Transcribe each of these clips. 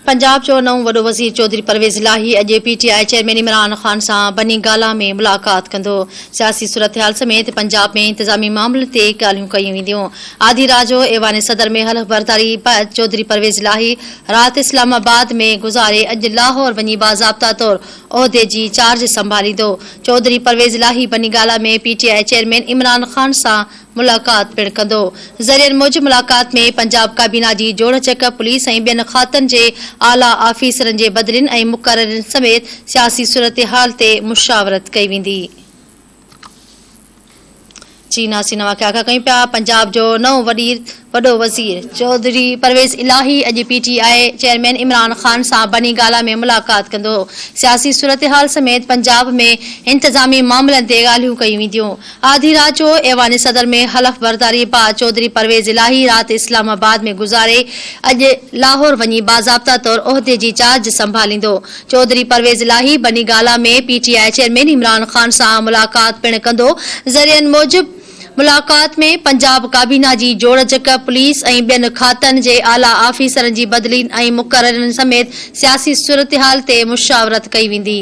पंजाब जो नओं वॾो वज़ीर चौधरी परवेज़ इलाही अॼु पीटीआई चेयरमैन इमरान ख़ान सां बनी गाला में मुलाक़ात कंदो। सियासी सूरतहाल समेत पंजाब में इंतज़ामी मामलनि ते ॻाल्हियूं कयूं वेंदियूं। आधी रात जो ऐवान सदर में हलफ़ बरदारी बैदि चौधरी परवेज़ इलाही राति इस्लामाबाद में गुज़ारे अॼु लाहौर वञी बाज़ाब्ता तौर उहिदे जी चार्ज संभालींदो। चौधरी परवेज़ इलाही बनी गाला में पीटीआई चेयरमैन इमरान ख़ान सां मुलाक़ात पिणु कंदो। ज़रियनि मूजिबि मुलाक़ात में पंजाब काबीना जी जोड़चक पुलिस ऐं ॿियनि खातनि जे आला आफ़ीसरनि जे बदिलियुनि ऐं मुक़ररनि समेत सियासी सूरतहाल ते मुशावरत कई वेंदी। पंजाब जो नओं वॾो वज़ीर चौधरी परवेज़ इलाही अॼु पीटीआई चेयरमैन इमरान ख़ान सां बनी गाला में मुलाक़ात कंदो। सियासी सूरतहाल समेत पंजाब में इंतज़ामी मामलनि ते ॻाल्हियूं कयूं वेंदियूं। आधी रात जो ऐवान सदर में हलफ़ बरदारी बैदि चौधरी परवेज़ इलाही राति इस्लामाबाद में गुज़ारे अॼु लाहौर वञी बाज़ाब्ता तौर उहिदे जी चार्ज संभालींदो। चौधरी परवेज़ इलाही बनी गाला में पीटीआई चेयरमैन इमरान ख़ान सां मुलाक़ात पिणु कंदो। ज़रियनि मूजिबि मुलाक़ात में पंजाब काबीना जी जोड़चक पुलिस ऐं ॿियनि खातनि जे आला आफ़ीसरनि जी बदिलियुनि ऐं मुक़ररनि समेत सियासी सूरतहाल ते मुशावरत कई वेंदी।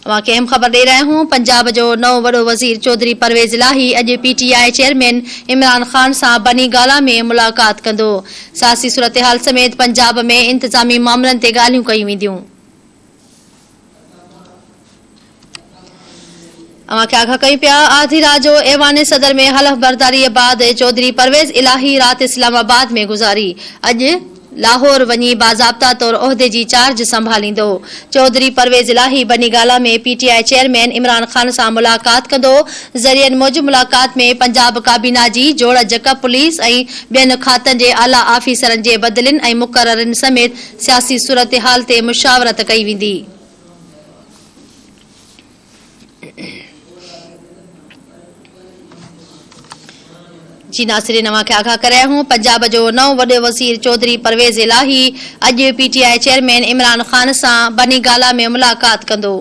अहम ख़बर दे रहे हूं। पंजाब जो नओं वॾो वज़ीर चौधरी परवेज़ इलाही अॼु पीटीआई चेयरमैन इमरान ख़ान सां बनी गाला में मुलाक़ात कंदो। सियासी सूरतहाल समेत पंजाब में इंतज़ामी मामलनि ते ॻाल्हियूं कयूं वेंदियूं। आधी रात जो ऐवान सदर में हलफ़ बरदारी बैदि चौधरी परवेज़ इलाही राति इस्लामाबाद में गुज़ारी अॼु लाहौर वञी बाज़ाब्ता तौर उहिदे जी चार्ज संभालींदो। चौधरी परवेज़ इलाही बनी गाला में पीटीआई चेयरमैन इमरान ख़ान सां मुलाक़ात कंदो। ज़रियनि मूजिबि मुलाक़ात में पंजाब काबीना जी जोड़चक पुलिस ऐं ॿियनि खातनि जे आला आफ़ीसरनि जे बदिलियुनि ऐं मुक़ररनि समेत सियासी सूरतहाल ते मुशावरत कई वेंदी। पंजाब जो नओं वॾो वज़ीर चौधरी परवेज़ इलाही अॼु पीटीआई चेयरमैन इमरान ख़ान सां बनी गाला में मुलाक़ात कंदो।